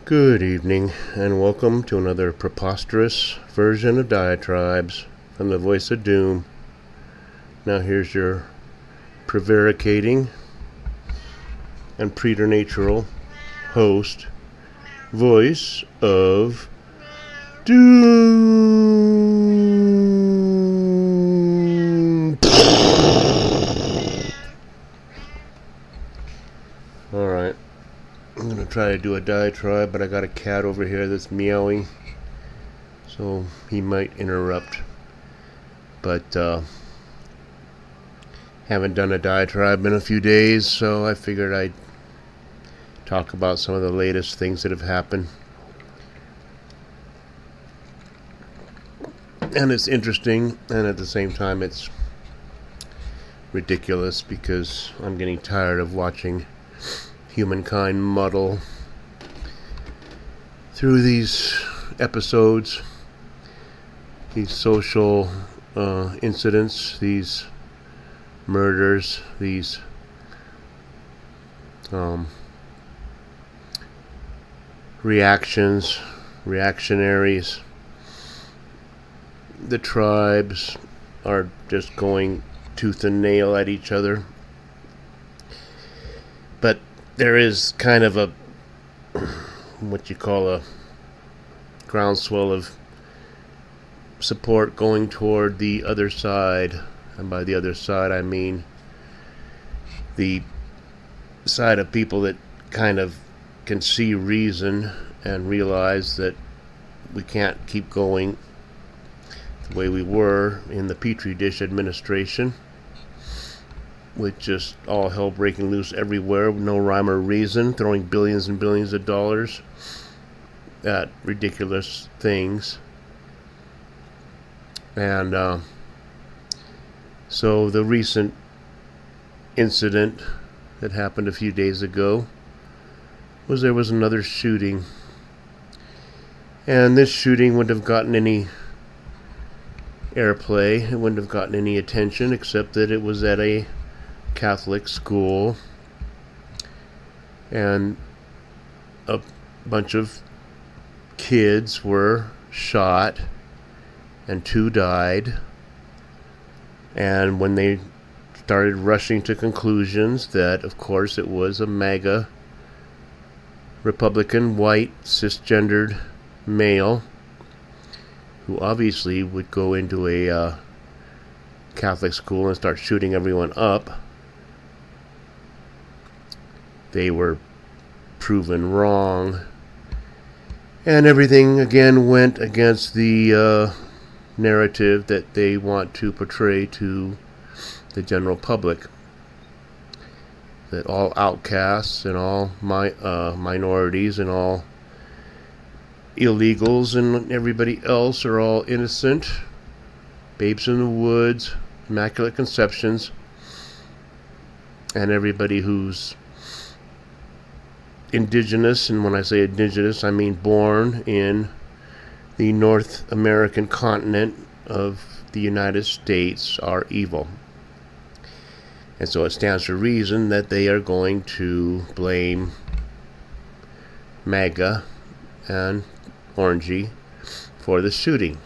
Good evening, and welcome to another preposterous version of Diatribes from the Voice of Doom. Now here's your prevaricating and preternatural host, Voice of Doom. Alright. I'm going to try to do a diatribe, but I got a cat over here that's meowing, so he might interrupt. But haven't done a diatribe in a few days, so I figured I'd talk about some of the latest things that have happened. And it's interesting, and at the same time it's ridiculous, because I'm getting tired of watching humankind muddle through these episodes, these social incidents, these murders, these reactionaries. The tribes are just going tooth and nail at each other. But there is kind of a, what you call a groundswell of support going toward the other side. And by the other side, I mean the side of people that kind of can see reason and realize that we can't keep going the way we were in the Petri dish administration, with just all hell breaking loose everywhere, no rhyme or reason, throwing billions and billions of dollars at ridiculous things. And so the recent incident that happened a few days ago was there was another shooting. And this shooting wouldn't have gotten any airplay, it wouldn't have gotten any attention, except that it was at a Catholic school, and a bunch of kids were shot and 2 died. And when they started rushing to conclusions that of course it was a MAGA Republican white cisgendered male who obviously would go into a Catholic school and start shooting everyone up, they were proven wrong, and everything again went against the narrative that they want to portray to the general public, that all outcasts and all minorities and all illegals and everybody else are all innocent, babes in the woods, immaculate conceptions, and everybody who's indigenous, and when I say indigenous, I mean born in the North American continent of the United States, are evil. And so it stands to reason that they are going to blame MAGA and Orangey for the shooting.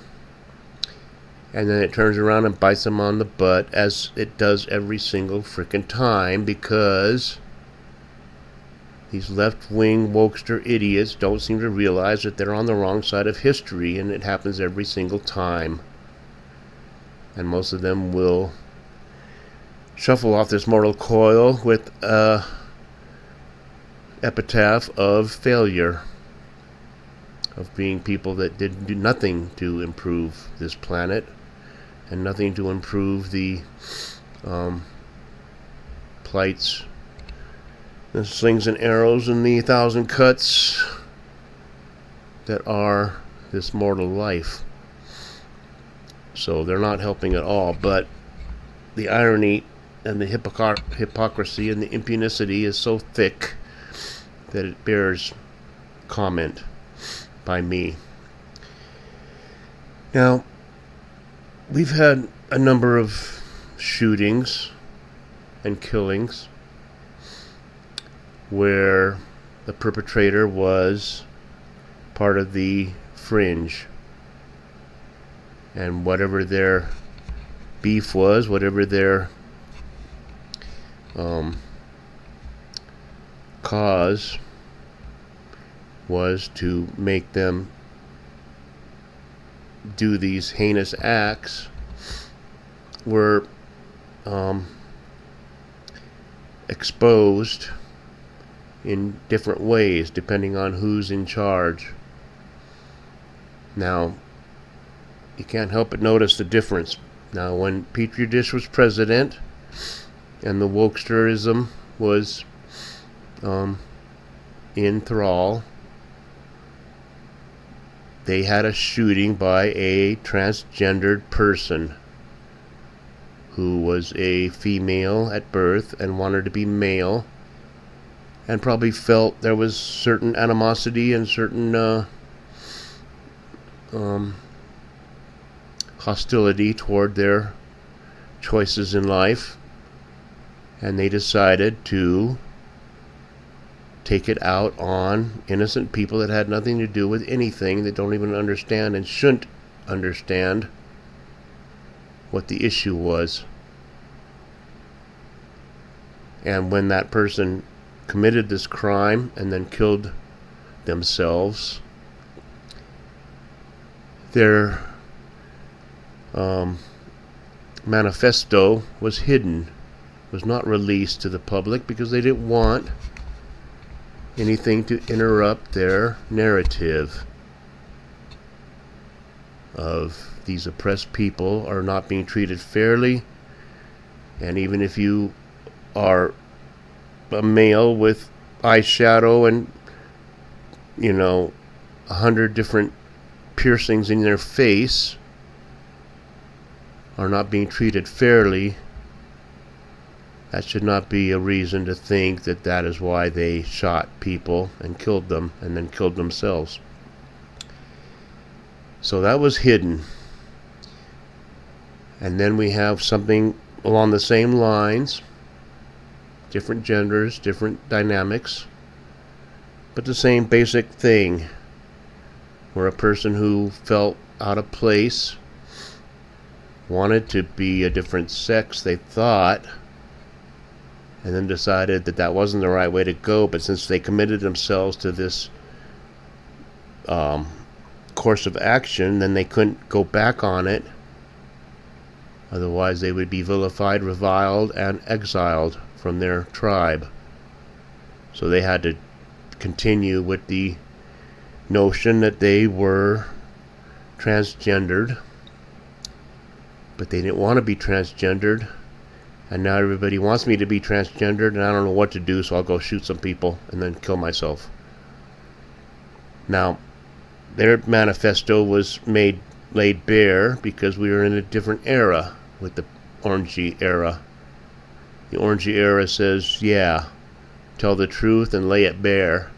And then it turns around and bites them on the butt, as it does every single frickin' time, because these left-wing wokester idiots don't seem to realize that they're on the wrong side of history, and it happens every single time. And most of them will shuffle off this mortal coil with a epitaph of failure, of being people that did do nothing to improve this planet, and nothing to improve the plights, the slings and arrows, and the 1,000 cuts that are this mortal life. So they're not helping at all. But the irony and the hypocrisy and the impunicity is so thick that it bears comment by me. Now, we've had a number of shootings and killings where the perpetrator was part of the fringe. And whatever their beef was, whatever their cause was to make them do these heinous acts, were exposed in different ways depending on who's in charge. Now, you can't help but notice the difference. Now, when Petri Dish was president and the wokesterism was in thrall, they had a shooting by a transgendered person who was a female at birth and wanted to be male, and probably felt there was certain animosity and certain hostility toward their choices in life, and they decided to take it out on innocent people that had nothing to do with anything, that don't even understand and shouldn't understand what the issue was. And when that person committed this crime and then killed themselves, their manifesto was hidden, was not released to the public, because they didn't want anything to interrupt their narrative of these oppressed people are not being treated fairly. And even if you are a male with eyeshadow and 100 different piercings in their face, are not being treated fairly, that should not be a reason to think that that is why they shot people and killed them and then killed themselves. So that was hidden. And then we have something along the same lines, different genders, different dynamics, but the same basic thing, where a person who felt out of place, wanted to be a different sex, they thought, and then decided that that wasn't the right way to go, but since they committed themselves to this course of action, then they couldn't go back on it. Otherwise they would be vilified, reviled, and exiled from their tribe. So they had to continue with the notion that they were transgendered, but they didn't want to be transgendered, and now everybody wants me to be transgendered, and I don't know what to do, so I'll go shoot some people and then kill myself. Now, their manifesto was laid bare because we were in a different era with the orangey era. The orangey era says, yeah, tell the truth and lay it bare,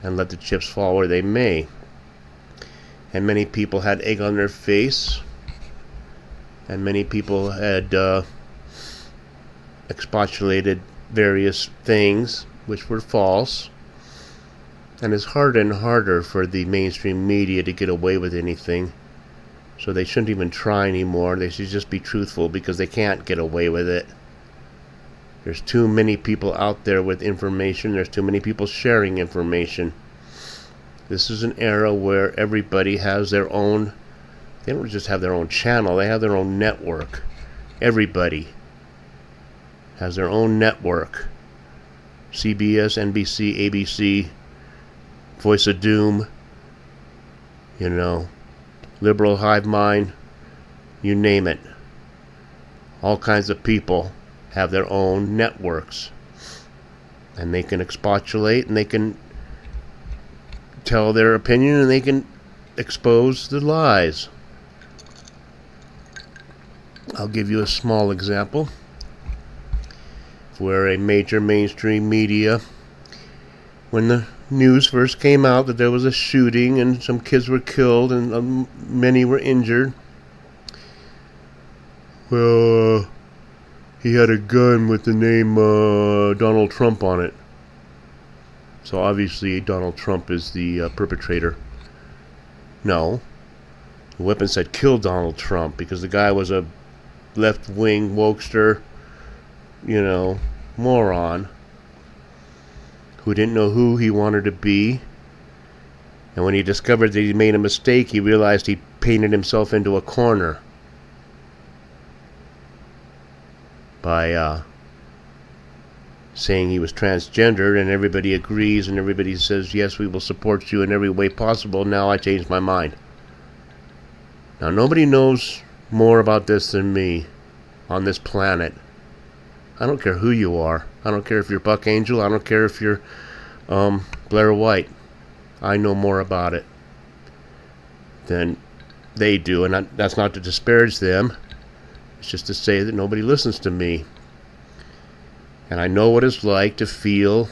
and let the chips fall where they may. And many people had egg on their face, and many people had expostulated various things which were false. And it's harder and harder for the mainstream media to get away with anything. So they shouldn't even try anymore. They should just be truthful, because they can't get away with it. There's too many people out there with information. There's too many people sharing information. This is an era where everybody has their own, they don't just have their own channel, they have their own network. Everybody has their own network. CBS, NBC, ABC, Voice of Doom, liberal hive mind, you name it. All kinds of people have their own networks, and they can expostulate, and they can tell their opinion, and they can expose the lies. I'll give you a small example where a major mainstream media, when the news first came out that there was a shooting and some kids were killed and many were injured, well, he had a gun with the name Donald Trump on it. So obviously Donald Trump is the perpetrator. No. The weapon said kill Donald Trump because the guy was a left-wing wokester, moron who didn't know who he wanted to be. And when he discovered that he made a mistake, he realized he painted himself into a corner by saying he was transgender, and everybody agrees and everybody says, yes, we will support you in every way possible. Now I changed my mind. Now nobody knows more about this than me on this planet. I don't care who you are. I don't care if you're Buck Angel. I don't care if you're Blair White. I know more about it than they do, and that's not to disparage them. It's just to say that nobody listens to me. And I know what it's like to feel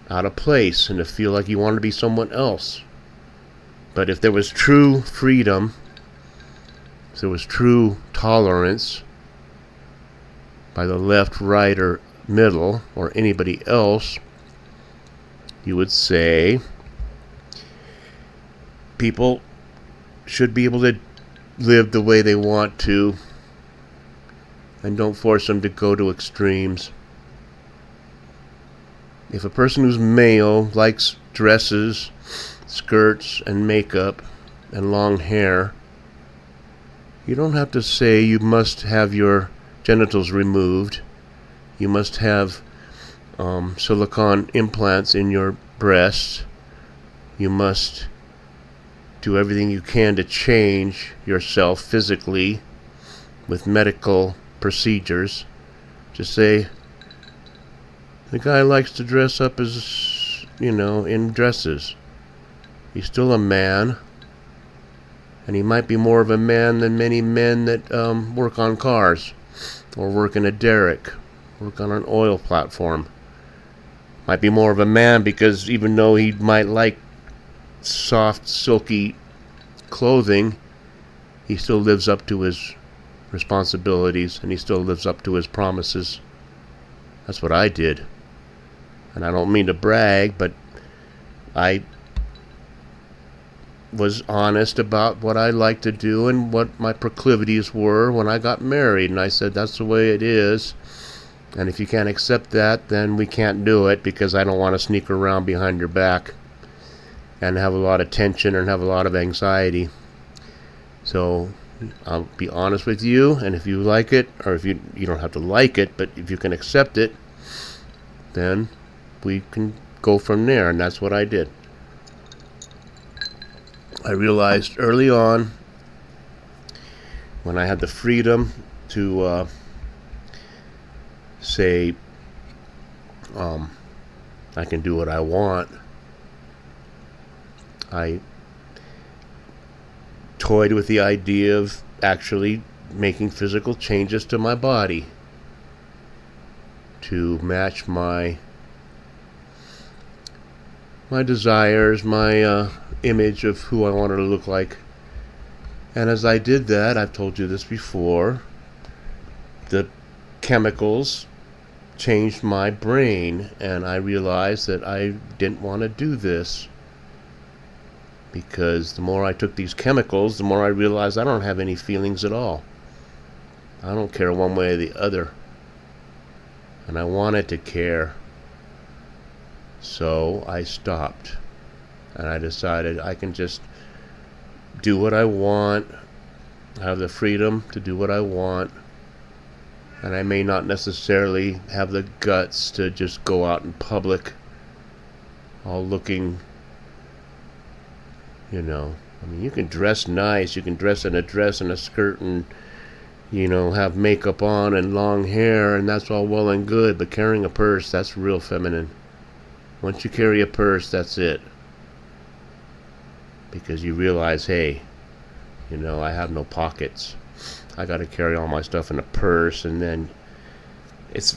out of place and to feel like you want to be someone else. But if there was true freedom, if there was true tolerance by the left, right, or middle, or anybody else, you would say people should be able to live the way they want to, and don't force them to go to extremes. If a person who's male likes dresses, skirts, and makeup, and long hair, you don't have to say you must have your genitals removed. You must have silicone implants in your breasts. You must do everything you can to change yourself physically with medical procedures. Just say, the guy likes to dress up as, in dresses. He's still a man, and he might be more of a man than many men that work on cars, or work in a derrick, work on an oil platform. Might be more of a man because even though he might like soft, silky clothing, he still lives up to his responsibilities, and he still lives up to his promises. That's what I did. And I don't mean to brag, but I was honest about what I liked to do and what my proclivities were when I got married. And I said, that's the way it is. And if you can't accept that, then we can't do it, because I don't want to sneak around behind your back and have a lot of tension and have a lot of anxiety. So I'll be honest with you, and if you like it, or if you don't have to like it, but if you can accept it, then we can go from there. And that's what I did. I realized early on, when I had the freedom to say I can do what I want, I toyed with the idea of actually making physical changes to my body to match my desires, my image of who I wanted to look like. And as I did that, I've told you this before, the chemicals changed my brain, and I realized that I didn't want to do this, because the more I took these chemicals, the more I realized I don't have any feelings at all. I don't care one way or the other, and I wanted to care. So I stopped, and I decided I can just do what I want. I have the freedom to do what I want, and I may not necessarily have the guts to just go out in public all looking, you can dress nice, you can dress in a dress and a skirt and, have makeup on and long hair, and that's all well and good, but carrying a purse, that's real feminine. Once you carry a purse, that's it. Because you realize, hey, I have no pockets. I got to carry all my stuff in a purse, and then it's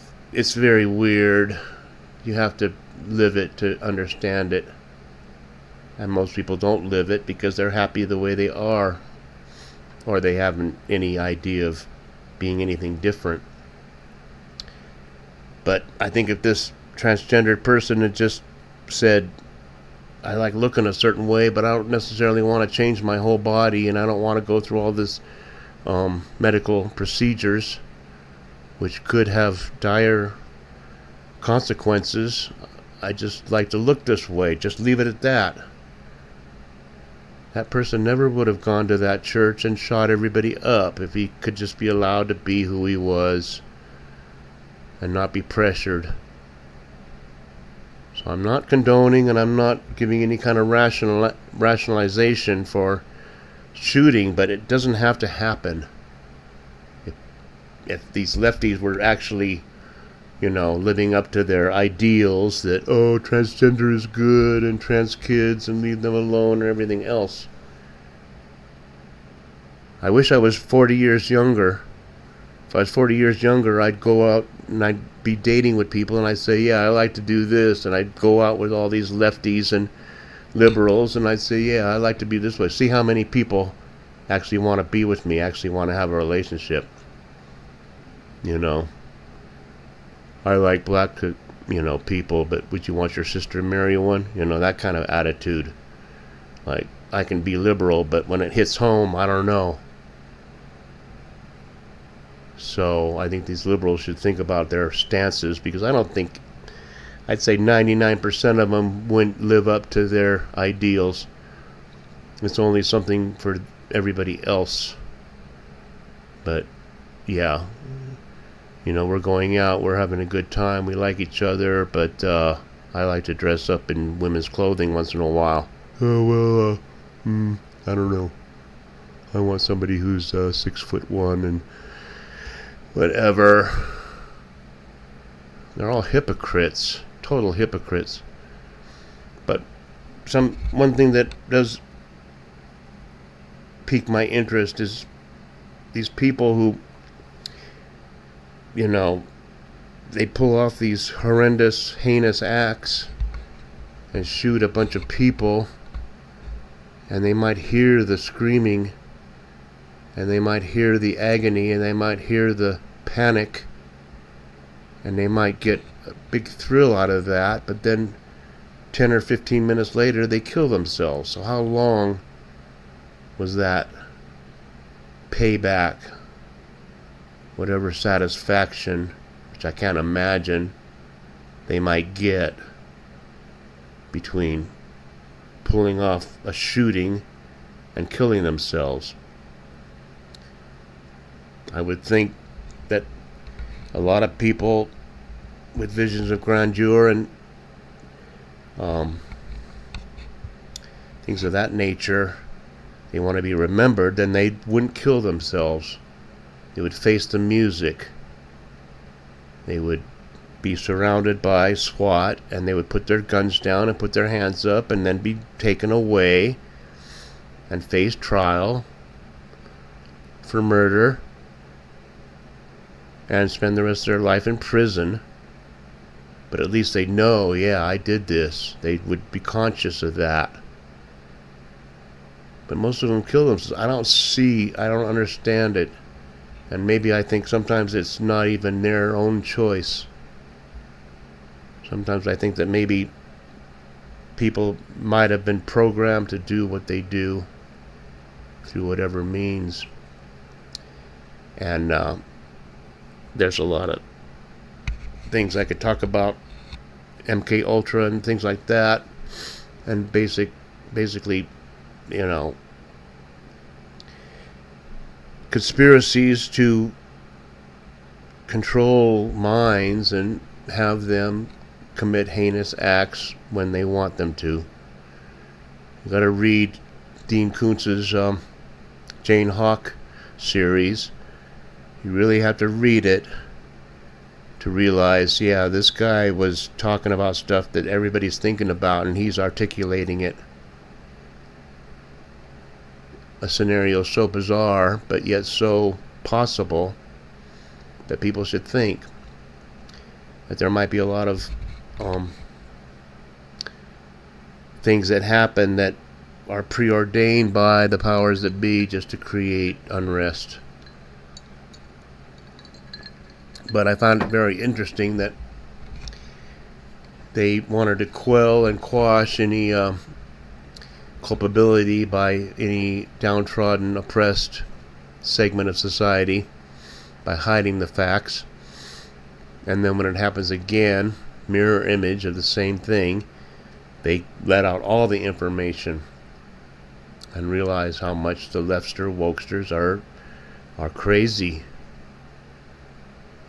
very weird. You have to live it to understand it. And most people don't live it because they're happy the way they are, or they haven't any idea of being anything different. But I think if this transgendered person had just said, I like looking a certain way, but I don't necessarily want to change my whole body, and I don't want to go through all this medical procedures, which could have dire consequences. I just like to look this way. Just leave it at that. That person never would have gone to that church and shot everybody up if he could just be allowed to be who he was and not be pressured. So I'm not condoning, and I'm not giving any kind of rationalization for shooting, but it doesn't have to happen. If these lefties were actually, living up to their ideals that, transgender is good and trans kids and leave them alone and everything else. I wish I was 40 years younger. If I was 40 years younger, I'd go out and I'd be dating with people, and I'd say, yeah, I like to do this, and I'd go out with all these lefties and liberals, and I'd say, yeah, I like to be this way. See how many people actually want to be with me, actually want to have a relationship. I like black, people, but would you want your sister to marry one? That kind of attitude. Like, I can be liberal, but when it hits home, I don't know. So I think these liberals should think about their stances, because I'd say 99% of them wouldn't live up to their ideals. It's only something for everybody else. But, yeah. We're going out, we're having a good time, we like each other, but I like to dress up in women's clothing once in a while. I don't know. I want somebody who's 6'1" and whatever. They're all hypocrites, total hypocrites. But one thing that does pique my interest is these people who, they pull off these horrendous, heinous acts and shoot a bunch of people, and they might hear the screaming, and they might hear the agony, and they might hear the panic, and they might get a big thrill out of that, but then 10 or 15 minutes later they kill themselves. So how long was that payback, whatever satisfaction, which I can't imagine they might get, between pulling off a shooting and killing themselves? I would think that a lot of people with visions of grandeur and things of that nature, they want to be remembered, then they wouldn't kill themselves. They would face the music. They would be surrounded by SWAT, and they would put their guns down and put their hands up, and then be taken away and face trial for murder and spend the rest of their life in prison. But at least they know, yeah, I did this. They would be conscious of that. But most of them kill themselves. I don't understand it. And maybe I think sometimes it's not even their own choice. Sometimes I think that maybe people might have been programmed to do what they do through whatever means. And there's a lot of things I could talk about, MK Ultra and things like that, and basically, conspiracies to control minds and have them commit heinous acts when they want them to. You got to read Dean Koontz's Jane Hawk series. You really have to read it to realize, yeah, this guy was talking about stuff that everybody's thinking about, and he's articulating it. A scenario so bizarre, but yet so possible, that people should think that there might be a lot of things that happen that are preordained by the powers that be just to create unrest. But I found it very interesting that they wanted to quell and quash any culpability by any downtrodden, oppressed segment of society by hiding the facts. And then when it happens again, mirror image of the same thing, they let out all the information and realize how much the leftster wokesters are crazy.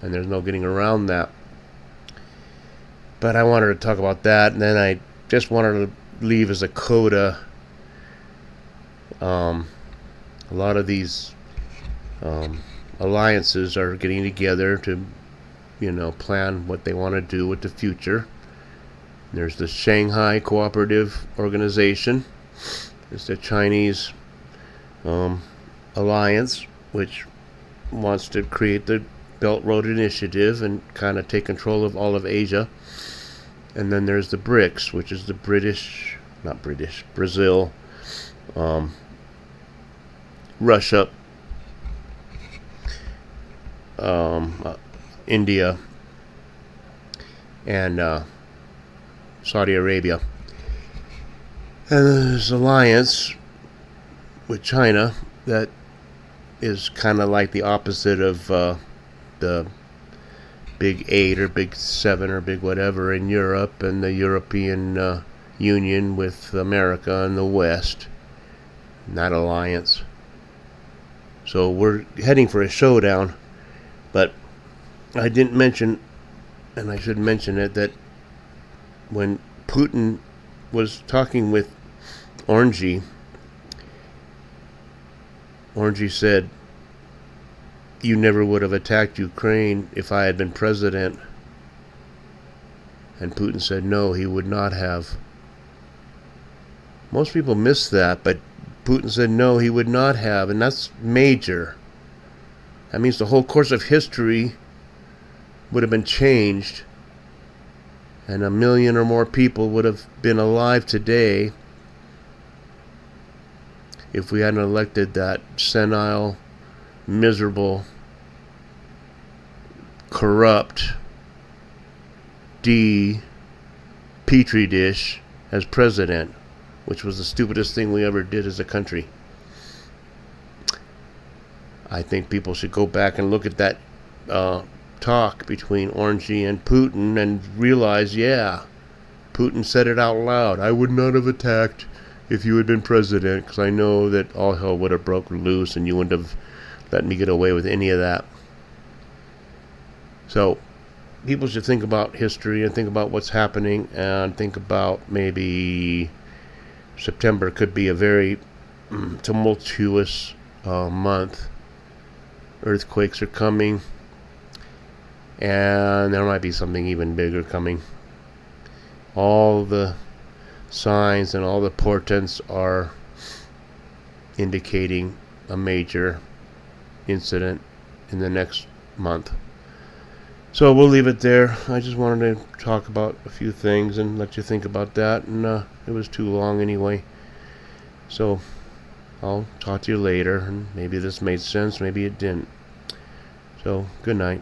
And there's no getting around that. But I wanted to talk about that, and then I just wanted to leave as a coda a lot of these alliances are getting together to, plan what they want to do with the future. There's the Shanghai Cooperative Organization. There's the Chinese Alliance, which wants to create the Belt Road Initiative and kind of take control of all of Asia. And then there's the BRICS, which is the Brazil, Russia, India, and Saudi Arabia. And there's an alliance with China that is kind of like the opposite of the Big 8 or Big 7 or Big whatever in Europe, and the European Union with America and the West. That alliance. So we're heading for a showdown. But I didn't mention, and I should mention it, that when Putin was talking with Orangey said, "You never would have attacked Ukraine if I had been president." And Putin said, "No, he would not have." Most people miss that, but Putin said, "No, he would not have," and that's major. That means the whole course of history would have been changed, and 1 million or more people would have been alive today if we hadn't elected that senile, miserable, corrupt petri dish as president, which was the stupidest thing we ever did as a country. I think people should go back and look at that talk between Orangey and Putin and realize, yeah, Putin said it out loud. "I would not have attacked if you had been president, because I know that all hell would have broken loose and you wouldn't have let me get away with any of that." So people should think about history and think about what's happening and think about maybe September could be a very tumultuous month. Earthquakes are coming, and there might be something even bigger coming. All the signs and all the portents are indicating a major incident in the next month. So we'll leave it there. I just wanted to talk about a few things and let you think about that, and it was too long anyway. So I'll talk to you later, and maybe this made sense, maybe it didn't. So good night.